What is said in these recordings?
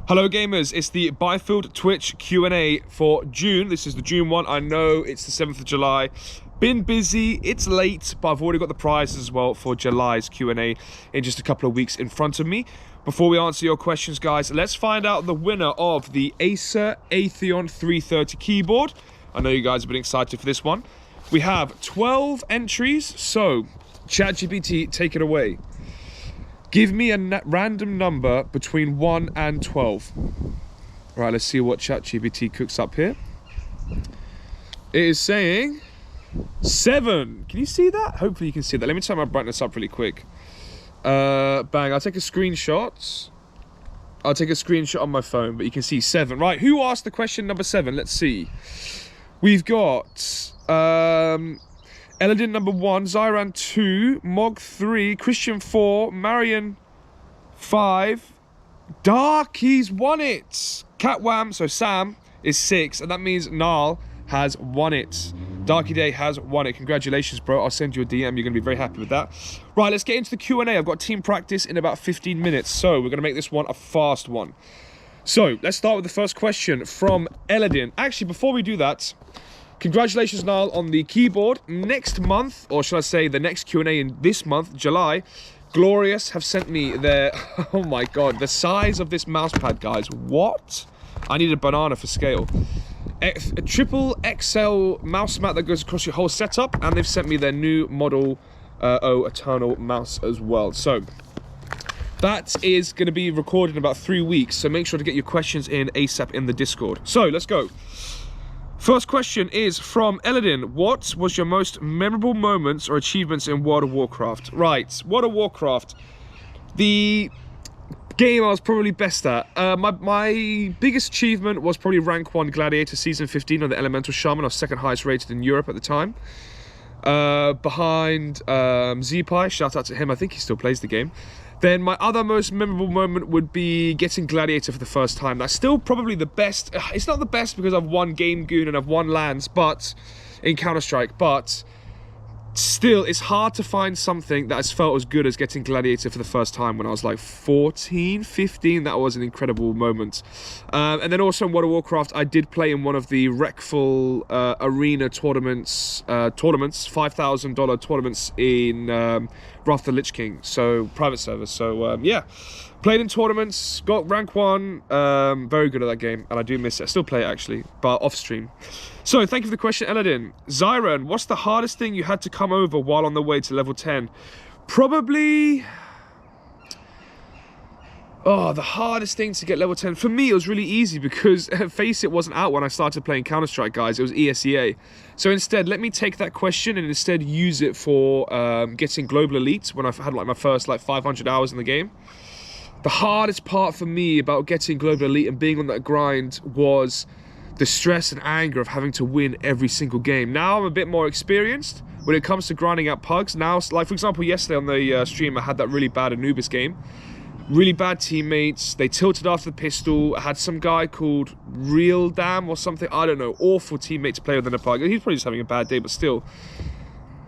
Hello gamers, it's the Byfield Twitch Q&A for June. This is the June one. I know it's the 7th of July. Been busy, it's late, but I've already got the prizes as well for July's Q&A in just a couple of weeks in front of me. Before we answer your questions, guys, let's find out the winner of the ACER Atheon 330 keyboard. I know you guys have been excited for this one. We have 12 entries, so ChatGPT, take it away. Give me a random number between 1 and 12. Right, let's see what ChatGPT cooks up here. It is saying 7. Can you see that? Hopefully you can see that. Let me turn my brightness up really quick. Bang, I'll take a screenshot. I'll take a screenshot on my phone, but you can see 7. Right, who asked the question number 7? Let's see. We've got Eladin number 1, Zyran 2, Mog 3, Christian 4, Marion 5, Darky's won it. Catwam, so Sam, is 6, and that means Nal has won it. Darky Day has won it. Congratulations, bro. I'll send you a DM. You're going to be very happy with that. Right, let's get into the Q&A. I've got team practice in about 15 minutes, so we're going to make this one a fast one. So, let's start with the first question from Eladin. Actually, before we do that, congratulations, Niall, on the keyboard. Next month, or should I say the next Q&A in this month, July, Glorious have sent me their... Oh my god, the size of this mouse pad, guys. What? I need a banana for scale. A triple XL mouse mat that goes across your whole setup, and they've sent me their new Model O Eternal mouse as well. So, that is going to be recorded in about 3 weeks, so make sure to get your questions in ASAP in the Discord. So, let's go. First question is from Eladin. What was your most memorable moments or achievements in World of Warcraft? Right, World of Warcraft. The game I was probably best at. My biggest achievement was probably rank 1 Gladiator Season 15 on the Elemental Shaman. I was second highest rated in Europe at the time. Behind Z-Pie, shout out to him, I think he still plays the game. Then my other most memorable moment would be getting Gladiator for the first time. That's still probably the best. It's not the best because I've won Game Goon and I've won LANs, but in Counter-Strike, but still, it's hard to find something that has felt as good as getting Gladiator for the first time when I was like 14, 15. That was an incredible moment. And then also in World of Warcraft, I did play in one of the Wreckful arena tournaments, $5,000 tournaments in Wrath of the Lich King, so private servers. So yeah, played in tournaments, got rank 1, very good at that game, and I do miss it. I still play it actually, but off stream. So thank you for the question, Eladin. Zyron, what's the hardest thing you had to come over while on the way to level 10? Probably... Oh, the hardest thing to get level 10. For me, it was really easy because Face It wasn't out when I started playing Counter-Strike, guys. It was ESEA. So instead, let me take that question and instead use it for getting Global Elite when I've had like my first like 500 hours in the game. The hardest part for me about getting Global Elite and being on that grind was the stress and anger of having to win every single game. Now I'm a bit more experienced when it comes to grinding out pugs. Now, like for example, yesterday on the stream, I had that really bad Anubis game. Really bad teammates. They tilted after the pistol. I had some guy called Real Dam or something. I don't know. Awful teammate to play with in a pug. He's probably just having a bad day, but still.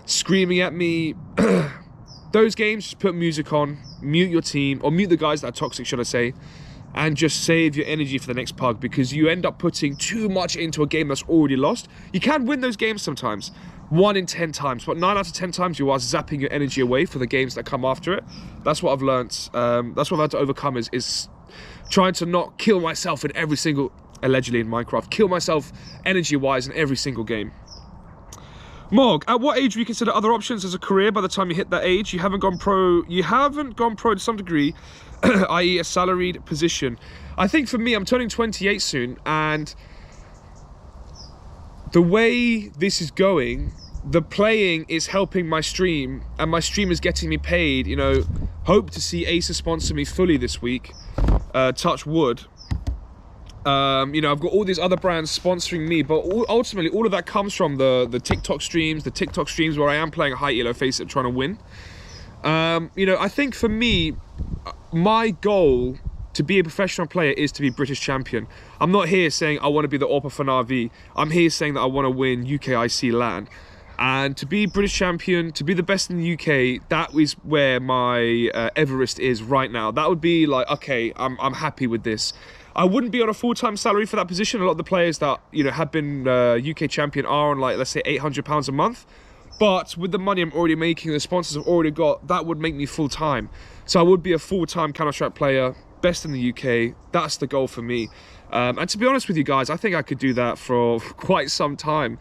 Screaming at me. Those games, just put music on, mute your team, or mute the guys that are toxic, should I say, and just save your energy for the next pug, because you end up putting too much into a game that's already lost. You can win those games sometimes, 1 in 10 times, but 9 out of 10 times you are zapping your energy away for the games that come after it. That's what I've learnt. That's what I've had to overcome is trying to not kill myself in every single, allegedly in Minecraft, kill myself energy-wise in every single game. Mog, at what age do you consider other options as a career by the time you hit that age? You haven't gone pro to some degree, i.e. a salaried position. I think for me, I'm turning 28 soon, and the way this is going, the playing is helping my stream, and my stream is getting me paid. You know, hope to see ACER sponsor me fully this week, touch wood. You know, I've got all these other brands sponsoring me, but ultimately all of that comes from the TikTok streams, where I am playing a high elo Face It trying to win. You know, I think for me, my goal to be a professional player is to be British champion. I'm not here saying I want to be the Orpa for Navi. I'm here saying that I want to win UKIC LAN. And to be British champion, to be the best in the UK, that is where my Everest is right now. That would be like, okay, I'm happy with this. I wouldn't be on a full-time salary for that position. A lot of the players that, you know, have been UK champion are on, like, let's say £800 a month. But with the money I'm already making, the sponsors I've already got, that would make me full-time. So I would be a full-time Counter-Strike player, best in the UK. That's the goal for me. And to be honest with you guys, I think I could do that for quite some time.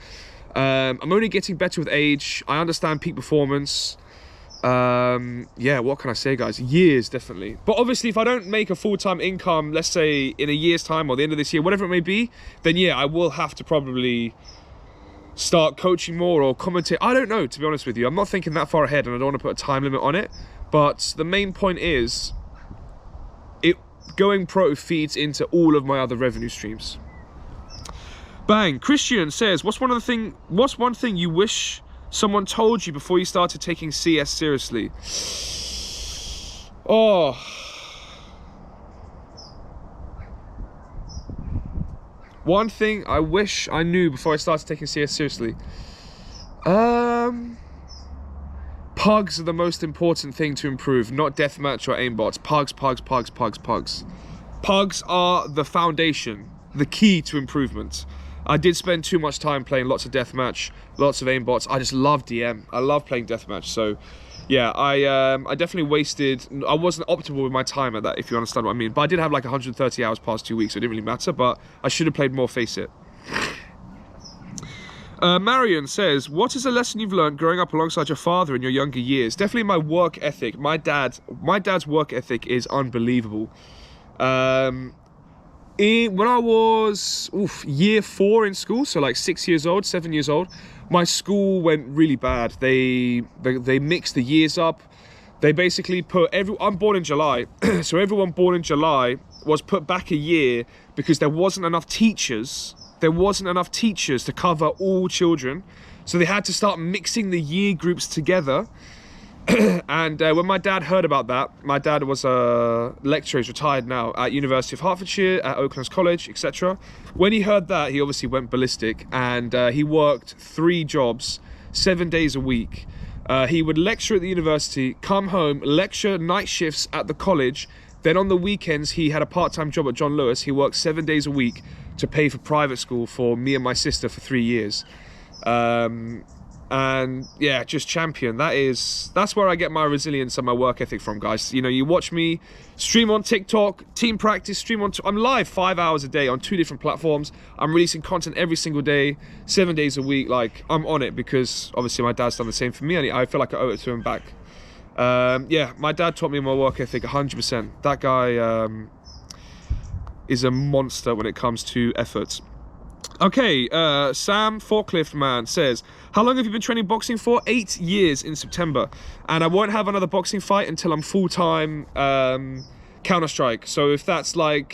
I'm only getting better with age. I understand peak performance. Yeah, what can I say, guys? Years, definitely. But obviously, if I don't make a full-time income, let's say in a year's time or the end of this year, whatever it may be, then yeah, I will have to probably start coaching more or commentate. I don't know, to be honest with you. I'm not thinking that far ahead, and I don't want to put a time limit on it. But the main point is, going pro feeds into all of my other revenue streams. Bang. Christian says, what's one thing you wish someone told you before you started taking CS seriously? Oh. One thing I wish I knew before I started taking CS seriously. Pugs are the most important thing to improve, not deathmatch or aimbots. Pugs. Pugs are the foundation, the key to improvement. I did spend too much time playing lots of deathmatch, lots of aimbots. I just love DM. I love playing deathmatch. So, yeah, I definitely wasted. I wasn't optimal with my time at that, if you understand what I mean. But I did have like 130 hours past 2 weeks, so it didn't really matter. But I should have played more, face it. Marion says, what is a lesson you've learned growing up alongside your father in your younger years? Definitely my work ethic. My dad's work ethic is unbelievable. When I was year 4 in school, so like 7 years old, my school went really bad. They mixed the years up. They basically put I'm born in July, so everyone born in July was put back a year because there wasn't enough teachers. There wasn't enough teachers to cover all children, so they had to start mixing the year groups together. And when my dad heard about that, my dad was a lecturer, he's retired now, at University of Hertfordshire, at Oaklands College, etc. When he heard that, he obviously went ballistic, and he worked 3 jobs, 7 days a week. He would lecture at the university, come home, lecture night shifts at the college. Then on the weekends, he had a part-time job at John Lewis. He worked 7 days a week to pay for private school for me and my sister for 3 years. And yeah, just champion. That's where I get my resilience and my work ethic from, guys. You know, you watch me stream on TikTok, team practice, I'm live 5 hours a day on 2 different platforms. I'm releasing content every single day, 7 days a week. Like, I'm on it because obviously my dad's done the same for me, and I feel like I owe it to him back. Yeah, my dad taught me my work ethic 100%. That guy is a monster when it comes to effort. Okay, Sam Forklift Man says, how long have you been training boxing for? 8 years in September. And I won't have another boxing fight until I'm full-time Counter-Strike. So if that's like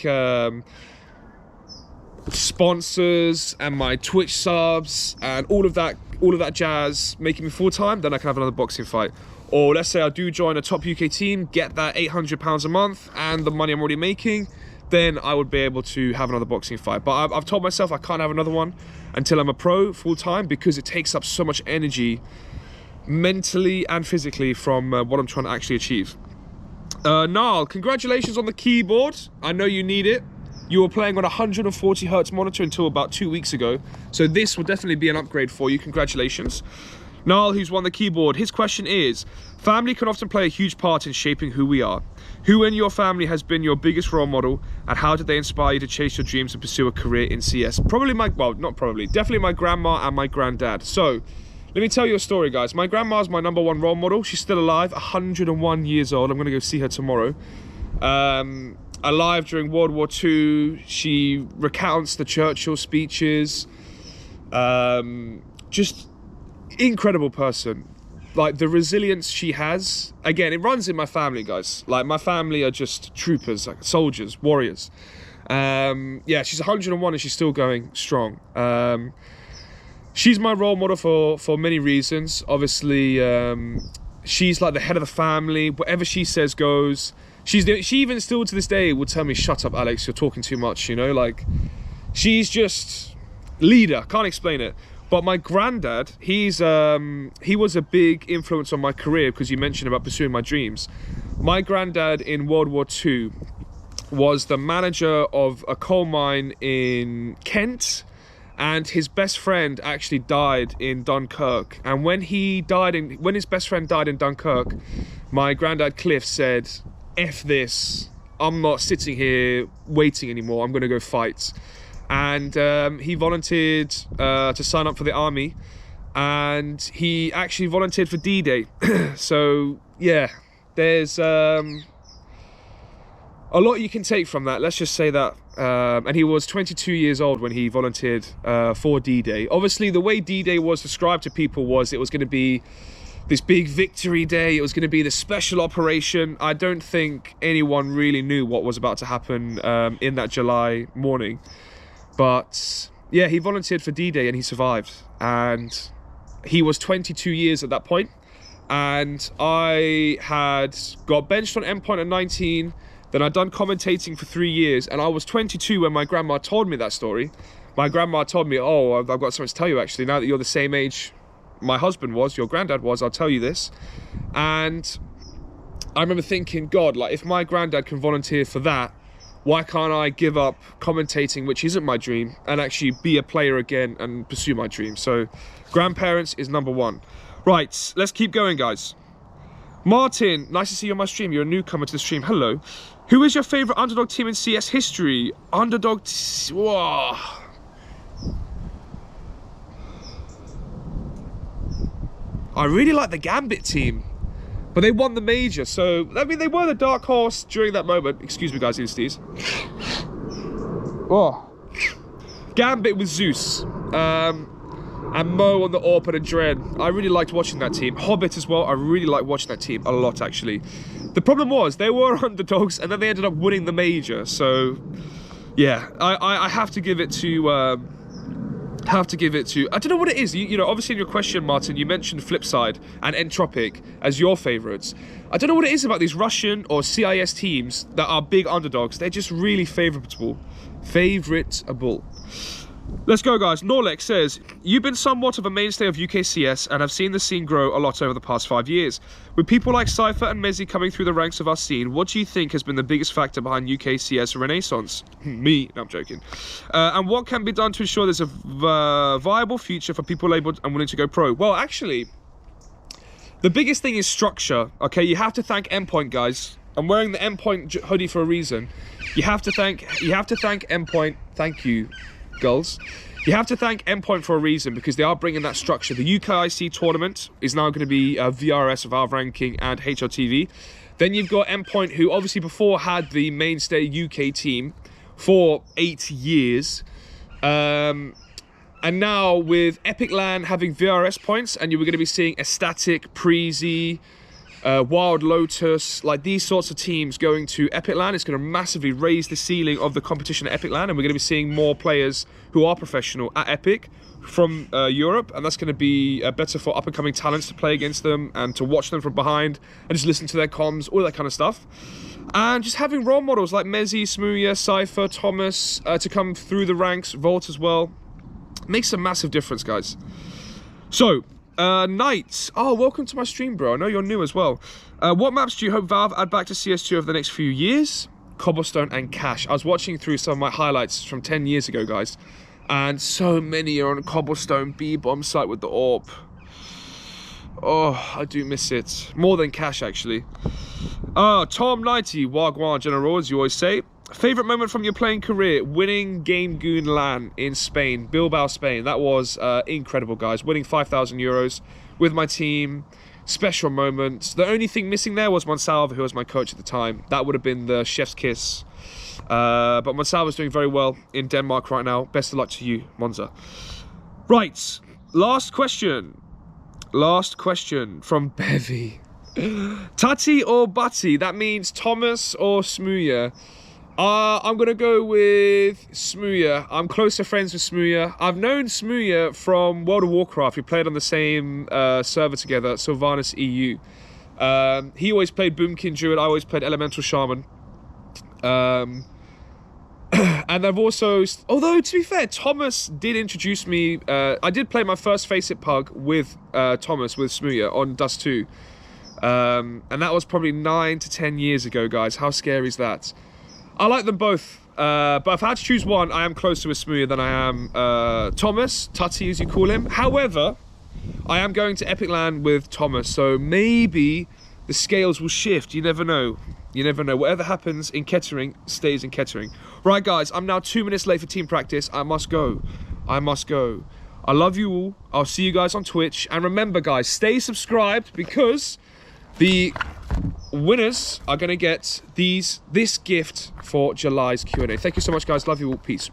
sponsors and my Twitch subs and all of that jazz making me full-time, then I can have another boxing fight. Or let's say I do join a top UK team, get that £800 a month and the money I'm already making, then I would be able to have another boxing fight. But I've told myself I can't have another one until I'm a pro full-time, because it takes up so much energy mentally and physically from what I'm trying to actually achieve. Niall, congratulations on the keyboard. I know you need it. You were playing on a 140 Hz monitor until about 2 weeks ago, so this will definitely be an upgrade for you. Congratulations. Niall, who's won the keyboard, his question is, family can often play a huge part in shaping who we are. Who in your family has been your biggest role model, and how did they inspire you to chase your dreams and pursue a career in CS? Definitely my grandma and my granddad. So, let me tell you a story, guys. My grandma's my #1 role model. She's still alive, 101 years old. I'm gonna go see her tomorrow. Alive during World War II. She recounts the Churchill speeches. Just incredible person. Like, the resilience she has, again, it runs in my family, guys. Like, my family are just troopers, like soldiers, warriors. Yeah, she's 101 and she's still going strong. She's my role model for many reasons. Obviously, she's like the head of the family. Whatever she says goes. She even still to this day would tell me, shut up, Alex, you're talking too much, you know? Like, she's just leader, can't explain it. But my granddad, he was a big influence on my career, because you mentioned about pursuing my dreams. My granddad in World War II, was the manager of a coal mine in Kent, and his best friend actually died in Dunkirk. And when his best friend died in Dunkirk, my granddad Cliff said, "F this, I'm not sitting here waiting anymore, I'm gonna go fight." And he volunteered to sign up for the army, and he actually volunteered for D-Day. So yeah, there's a lot you can take from that, let's just say that. And he was 22 years old when he volunteered for D-Day. Obviously, the way D-Day was described to people was it was going to be this big victory day. It was going to be the special operation. I don't think anyone really knew what was about to happen in that July morning. But yeah, he volunteered for D-Day and he survived. And he was 22 years at that point. And I had got benched on endpoint at 19. Then I'd done commentating for 3 years, and I was 22 when my grandma told me that story. My grandma told me, "Oh, I've got something to tell you actually. Now that you're the same age my husband was, your granddad was, I'll tell you this." And I remember thinking, God, like, if my granddad can volunteer for that, why can't I give up commentating, which isn't my dream, and actually be a player again and pursue my dream? So grandparents is number one. Right, let's keep going, guys. Martin, nice to see you on my stream. You're a newcomer to the stream. Hello. Who is your favorite underdog team in CS history? Whoa. I really like the Gambit team, but they won the major. So, I mean, they were the dark horse during that moment. Excuse me, guys, Sneeze. Oh. Gambit with Zeus. And Mo on the AWP and Adren. I really liked watching that team. Hobbit as well. I really liked watching that team a lot, actually. The problem was they were underdogs, and then they ended up winning the major. So, yeah, I have to give it to. I don't know what it is. You know, obviously in your question, Martin, you mentioned Flipside and Entropic as your favorites. I don't know what it is about these Russian or CIS teams that are big underdogs. They're just really favourable. Let's go, guys. Norlex says, you've been somewhat of a mainstay of UKCS and have seen the scene grow a lot over the past 5 years. With people like Cypher and Mezzi coming through the ranks of our scene, what do you think has been the biggest factor behind UKCS renaissance? Me. No, I'm joking. And what can be done to ensure there's a viable future for people labelled and willing to go pro? Well, actually, the biggest thing is structure. Okay, you have to thank Endpoint, guys. I'm wearing the Endpoint hoodie for a reason. You have to thank Endpoint. Thank you, girls. You have to thank Endpoint for a reason, because they are bringing that structure. The UKIC tournament is now going to be VRS, Valve Ranking, and HLTV. Then you've got Endpoint, who obviously before had the mainstay UK team for 8 years. And now with Epic LAN having VRS points, and you were going to be seeing Ecstatic, Preezy, Wild Lotus, like these sorts of teams going to Epic LAN, it's going to massively raise the ceiling of the competition at Epic LAN, and we're going to be seeing more players who are professional at Epic from Europe, and that's going to be better for up-and-coming talents to play against them and to watch them from behind and just listen to their comms, all that kind of stuff. And just having role models like Mezzi, Smooya, Cypher, Thomas to come through the ranks, Volt as well, makes a massive difference, guys. So, Knight, oh, welcome to my stream, bro. I know you're new as well. What maps do you hope Valve add back to CS2 over the next few years? Cobblestone and Cache. I was watching through some of my highlights from 10 years ago, guys, and so many are on Cobblestone B-bomb site with the AWP. Oh, I do miss it. More than Cache, actually. Tom 90, Wagwan General, as you always say. Favorite moment from your playing career? Winning Game Goon LAN in Spain, Bilbao, Spain. That was incredible, guys. Winning 5,000 euros with my team. Special moment. The only thing missing there was Monsalva, who was my coach at the time. That would have been the chef's kiss. But Monsalva's doing very well in Denmark right now. Best of luck to you, Monza. Right, last question. Last question from Bevy. Tati or Butty? That means Thomas or Smooya. I'm going to go with Smooya. I'm closer friends with Smooya. I've known Smooya from World of Warcraft. We played on the same server together, Sylvanas EU. He always played Boomkin Druid. I always played Elemental Shaman. And I've also... Although, to be fair, Thomas did introduce me... I did play my first Face It Pug with Thomas, with Smooya, on Dust 2. And that was probably 9 to 10 years ago, guys. How scary is that? I like them both. But if I had to choose one, I am closer with Smoothie than I am Thomas, Tutty as you call him. However, I am going to Epic Land with Thomas, so maybe the scales will shift. You never know. You never know. Whatever happens in Kettering stays in Kettering. Right, guys, I'm now 2 minutes late for team practice. I must go. I must go. I love you all. I'll see you guys on Twitch. And remember, guys, stay subscribed because the winners are going to get this gift for July's Q&A. Thank you so much, guys. Love you all. Peace.